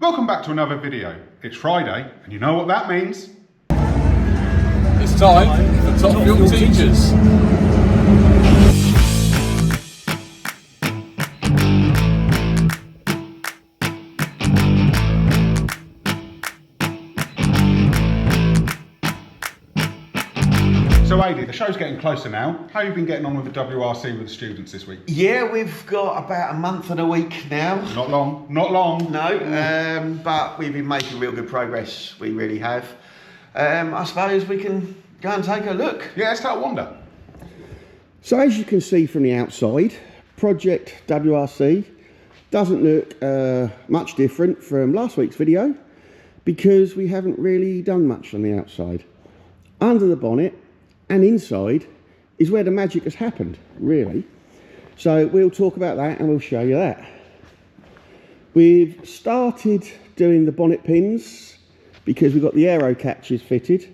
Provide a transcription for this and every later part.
Welcome back to another video. It's Friday, and you know what that means. It's time for Top Fuel Teachers. So Adi, the show's getting closer now. How have you been getting on with the WRC with the students this week? Yeah, we've got about a month and a week now. Not long, not long. No, but we've been making real good progress. We really have. I suppose we can go and take a look. Yeah, let's take a wander. So as you can see from the outside, Project WRC doesn't look much different from last week's video because we haven't really done much on the outside. Under the bonnet and inside is where the magic has happened, really. So we'll talk about that and we'll show you that. We've started doing the bonnet pins because we've got the aero catches fitted.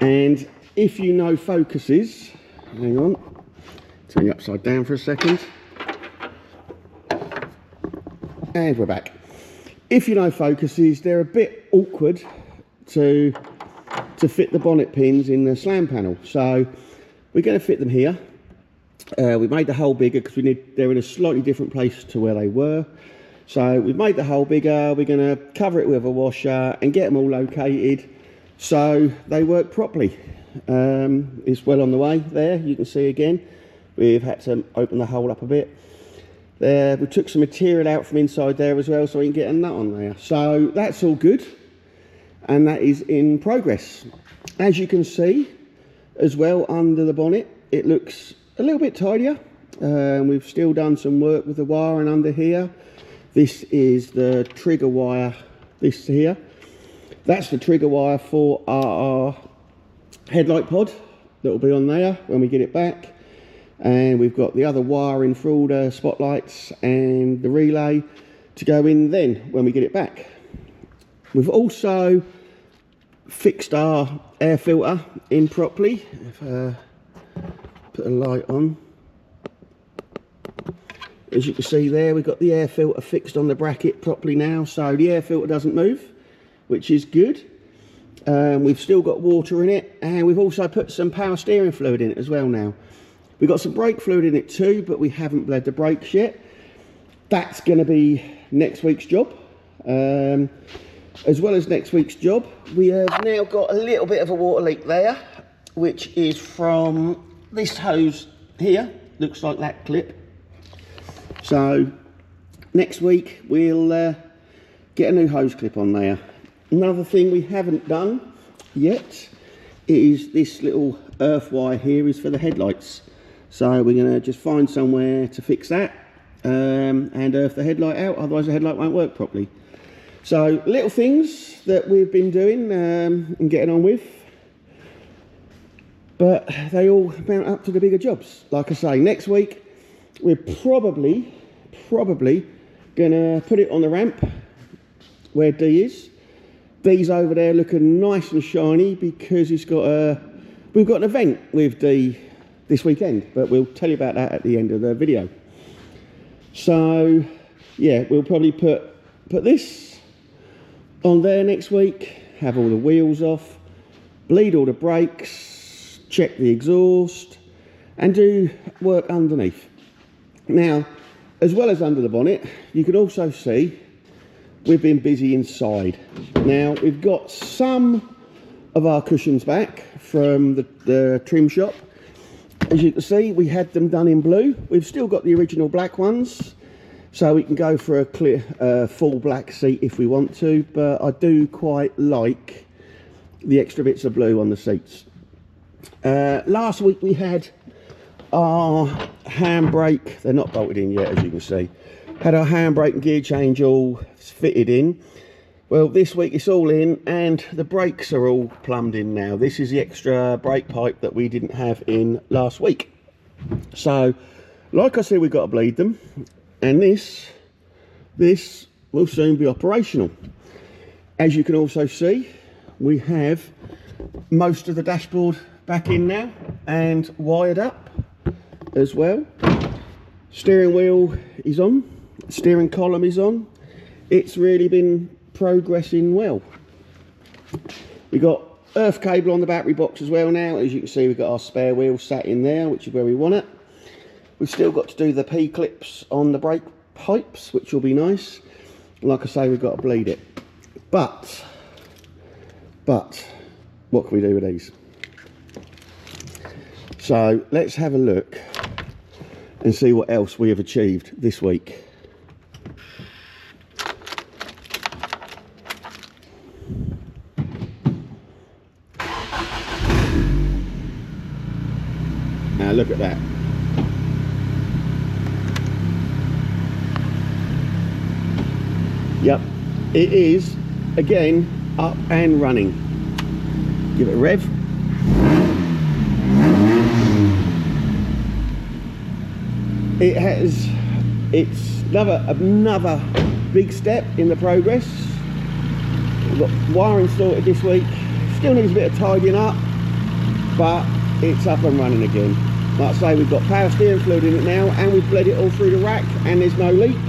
And if you know focuses, hang on, turn you upside down for a second. And we're back. If you know focuses, they're a bit awkward to fit the bonnet pins in the slam panel. So we're going to fit them here. We made the hole bigger because they're in a slightly different place to where they were. So we've made the hole bigger. We're going to cover it with a washer and get them all located so they work properly. It's well on the way there. You can see again, we've had to open the hole up a bit. There, we took some material out from inside there as well so we can get a nut on there. So that's all good. And that is in progress. As you can see as well under the bonnet, it looks a little bit tidier. We've still done some work with the wiring under here. This is the trigger wire, this here. That's the trigger wire for our headlight pod that will be on there when we get it back. And we've got the other wiring for all the spotlights and the relay to go in then when we get it back. We've also fixed our air filter in properly. If I put a light on, as you can see there, we've got the air filter fixed on the bracket properly now, so the air filter doesn't move, which is good. We've still got water in it, and we've also put some power steering fluid in it as well now. We've got some brake fluid in it too, but we haven't bled the brakes yet. That's going to be next week's job. As well as next week's job, we have now got a little bit of a water leak there, which is from this hose here. Looks like that clip. So next week we'll get a new hose clip on there. Another thing we haven't done yet is this little earth wire here is for the headlights. So we're going to just find somewhere to fix that and earth the headlight out, otherwise the headlight won't work properly. So little things that we've been doing and getting on with, but they all mount up to the bigger jobs. Like I say, next week we're probably gonna put it on the ramp where D is. D's over there looking nice and shiny because we've got an event with D this weekend, but we'll tell you about that at the end of the video. So yeah, we'll probably put this on there next week, have all the wheels off, bleed all the brakes, check the exhaust, and do work underneath. Now, as well as under the bonnet, you can also see we've been busy inside. Now, we've got some of our cushions back from the trim shop. As you can see, we had them done in blue. We've still got the original black ones, so we can go for a clear, full black seat if we want to, but I do quite like the extra bits of blue on the seats. Last week we had our handbrake, they're not bolted in yet as you can see, had our handbrake and gear change all fitted in. Well, this week it's all in and the brakes are all plumbed in now. This is the extra brake pipe that we didn't have in last week. So, like I said, we've got to bleed them. And this will soon be operational. As you can also see, we have most of the dashboard back in now and wired up as well. Steering wheel is on, steering column is on, it's really been progressing well. We've got earth cable on the battery box as well now. As you can see, we've got our spare wheel sat in there, which is where we want it. We've still got to do the P-clips on the brake pipes, which will be nice. Like I say, we've got to bleed it. But, what can we do with these? So, let's have a look and see what else we have achieved this week. Now look at that. Yep, it is again up and running. Give it a rev. It's another big step in the progress. We've got wiring sorted this week. Still needs a bit of tidying up, but it's up and running again. Like I say, we've got power steering fluid in it now, and we've bled it all through the rack, and there's no leaks.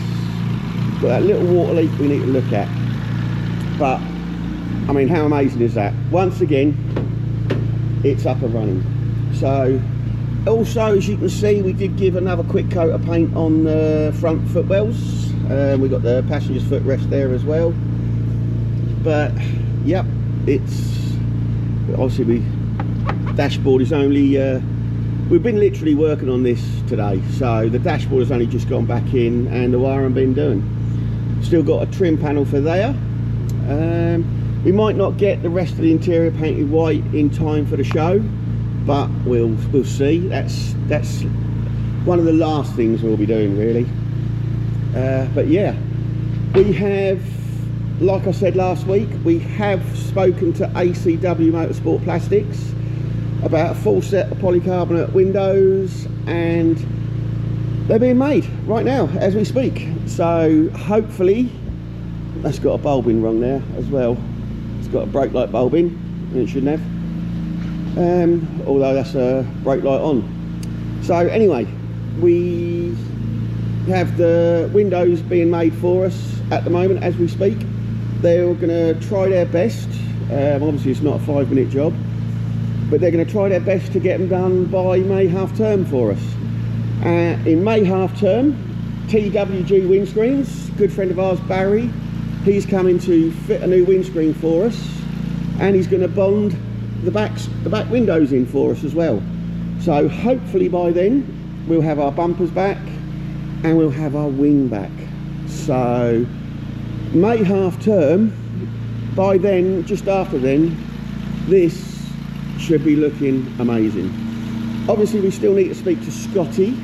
Got that little water leak we need to look at. But I mean, how amazing is that? Once again, it's up and running. So also, as you can see, we did give another quick coat of paint on the front footwells. We've got the passenger's footrest there as well. But yep, it's obviously dashboard is only we've been literally working on this today, so the dashboard has only just gone back in and the wiring been done. Still got a trim panel for there. We might not get the rest of the interior painted white in time for the show, but we'll see. That's one of the last things we'll be doing, really. But yeah, we have, like I said last week, we have spoken to ACW Motorsport Plastics about a full set of polycarbonate windows, and they're being made right now as we speak. So hopefully, that's got a bulb in wrong there as well. It's got a brake light bulb in, and it shouldn't have. Although that's a brake light on. So anyway, we have the windows being made for us at the moment as we speak. They're going to try their best. Obviously it's not a 5-minute job, but they're going to try their best to get them done by May half term for us. In May half term, TWG windscreens, good friend of ours Barry, he's coming to fit a new windscreen for us, and he's going to bond the back windows in for us as well. So hopefully by then we'll have our bumpers back and we'll have our wing back. So May half term, by then, just after then, this should be looking amazing. Obviously we still need to speak to Scotty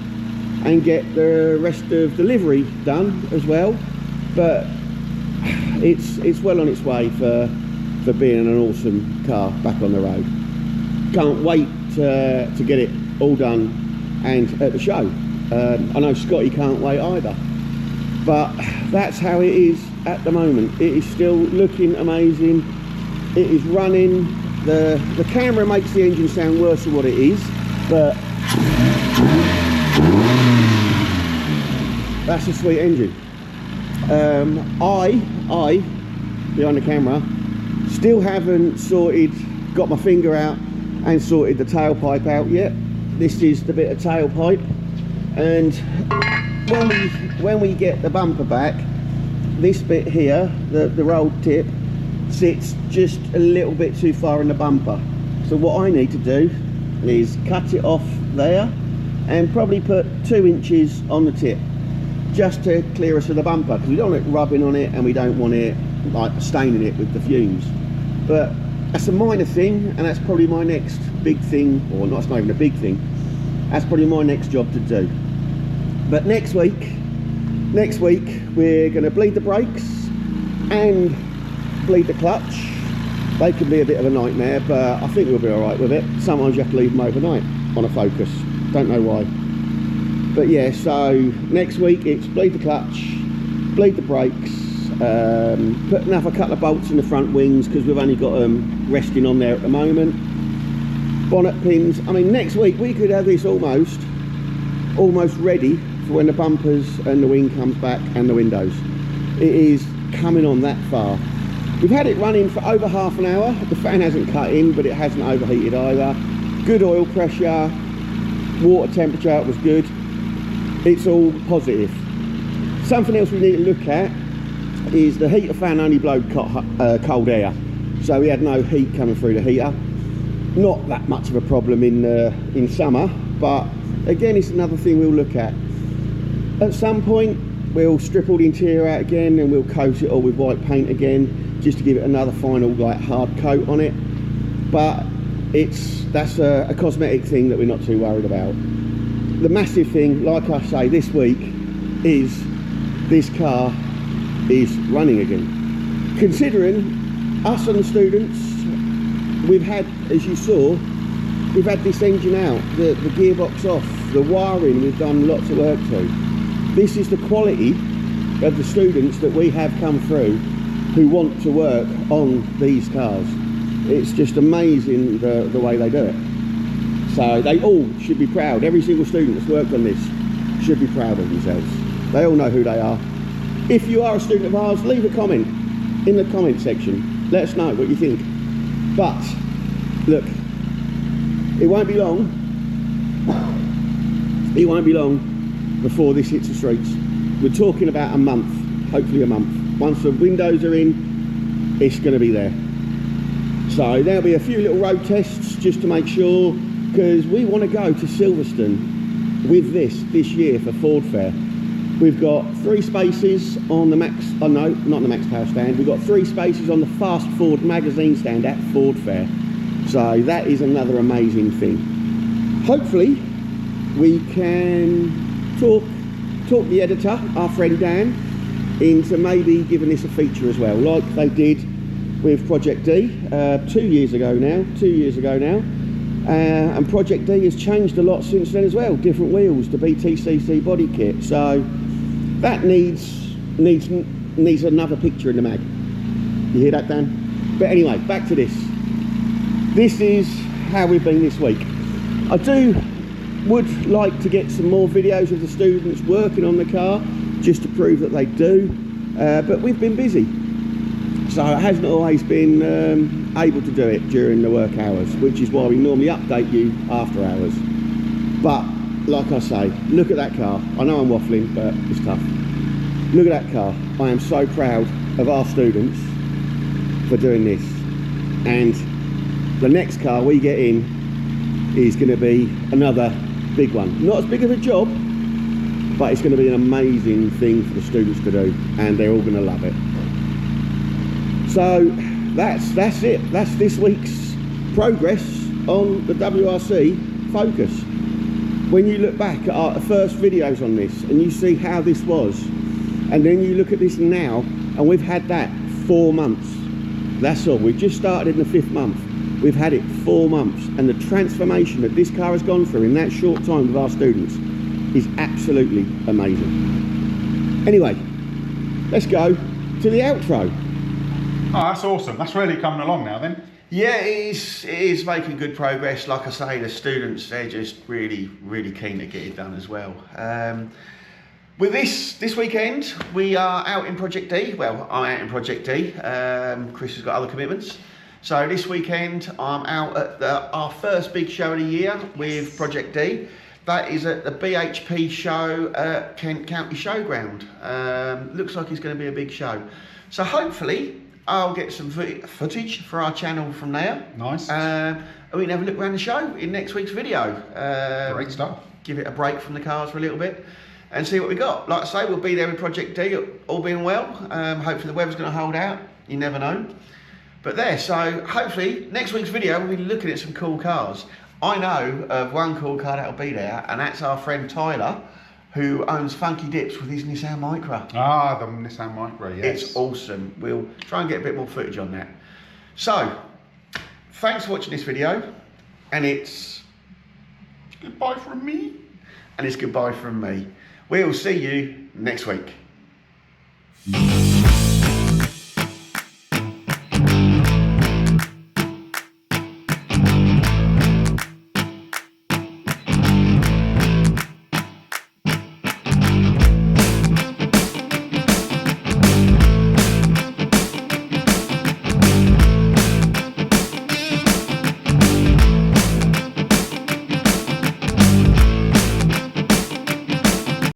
and get the rest of the livery done as well, but it's well on its way for being an awesome car back on the road. Can't wait to get it all done and at the show. I know Scotty can't wait either, but that's how it is at the moment. It is still looking amazing. It is running. The camera makes the engine sound worse than what it is, but that's a sweet engine. I behind the camera still haven't got my finger out and sorted the tailpipe out yet. This is the bit of tailpipe, and when we get the bumper back, this bit here, the rolled tip, sits just a little bit too far in the bumper. So what I need to do is cut it off there and probably put 2 inches on the tip, just to clear us of the bumper, because we don't want it rubbing on it and we don't want it like staining it with the fumes. But that's a minor thing, and that's probably my next big thing, or not, it's not even a big thing, that's probably my next job to do. But next week we're going to bleed the brakes and bleed the clutch. They can be a bit of a nightmare, but I think we'll be alright with it. Sometimes you have to leave them overnight on a Focus, don't know why. But yeah, so next week it's bleed the clutch, bleed the brakes, put another couple of bolts in the front wings because we've only got them resting on there at the moment. Bonnet pins. I mean, next week we could have this almost ready for when the bumpers and the wing comes back and the windows. It is coming on that far. We've had it running for over half an hour. The fan hasn't cut in, but it hasn't overheated either. Good oil pressure, water temperature was good. It's all positive. Something else we need to look at is the heater fan only blowed cold air, so we had no heat coming through the heater. Not that much of a problem in summer, but again, it's another thing we'll look at. At some point, we'll strip all the interior out again and we'll coat it all with white paint again, just to give it another final like hard coat on it. But that's a cosmetic thing that we're not too worried about. The massive thing, like I say, this week is this car is running again. Considering us and the students, we've had, as you saw, we've had this engine out, the gearbox off, the wiring we've done lots of work to. This is the quality of the students that we have come through who want to work on these cars. It's just amazing the way they do it. So they all should be proud. Every single student that's worked on this should be proud of themselves. They all know who they are. If you are a student of ours, leave a comment in the comment section. Let us know what you think. But look, it won't be long. It won't be long before this hits the streets. We're talking about a month, hopefully a month. Once the windows are in, it's going to be there. So there'll be a few little road tests just to make sure, because we want to go to Silverstone with this year for Ford Fair. We've got 3 spaces on the Max, oh no, not the Max Power stand. We've got 3 spaces on the Fast Ford magazine stand at Ford Fair. So that is another amazing thing. Hopefully we can talk the editor, our friend Dan, into maybe giving this a feature as well, like they did with Project D 2 years ago now. And Project D has changed a lot since then as well. Different wheels, the BTCC body kit. So that needs another picture in the mag. You hear that, Dan? But anyway, back to this. This is how we've been this week. I would like to get some more videos of the students working on the car, just to prove that they do. But we've been busy. So it hasn't always been able to do it during the work hours, which is why we normally update you after hours. But like I say, look at that car. I know I'm waffling, but it's tough. Look at that car. I am so proud of our students for doing this. And the next car we get in is going to be another big one. Not as big of a job, but it's going to be an amazing thing for the students to do, and they're all going to love it. So that's it. That's this week's progress on the WRC Focus. When you look back at our first videos on this and you see how this was, and then you look at this now, and we've had that 4 months. That's all. We've just started in the 5th month. We've had it 4 months, and the transformation that this car has gone through in that short time with our students is absolutely amazing. Anyway, let's go to the outro. Oh, that's awesome. That's really coming along now then. Yeah, it is making good progress. Like I say, the students, they're just really keen to get it done as well. With this weekend, we are out in Project D. Well, I'm out in Project D. Chris has got other commitments. So this weekend, I'm out at our first big show of the year with Project D. That is at the BHP show at Kent County Showground. Looks like it's going to be a big show. So hopefully, I'll get some footage for our channel from there. Nice. And we can have a look around the show in next week's video. Great stuff. Give it a break from the cars for a little bit and see what we got. Like I say, we'll be there with Project D, all being well. Hopefully the weather's going to hold out. You never know. But there, so hopefully next week's video we'll be looking at some cool cars. I know of one cool car that'll be there, and that's our friend Tyler, who owns Funky Dips with his Nissan Micra. Ah, the Nissan Micra, yes. It's awesome. We'll try and get a bit more footage on that. So, thanks for watching this video, and it's Goodbye from me. And it's goodbye from me. We'll see you next week.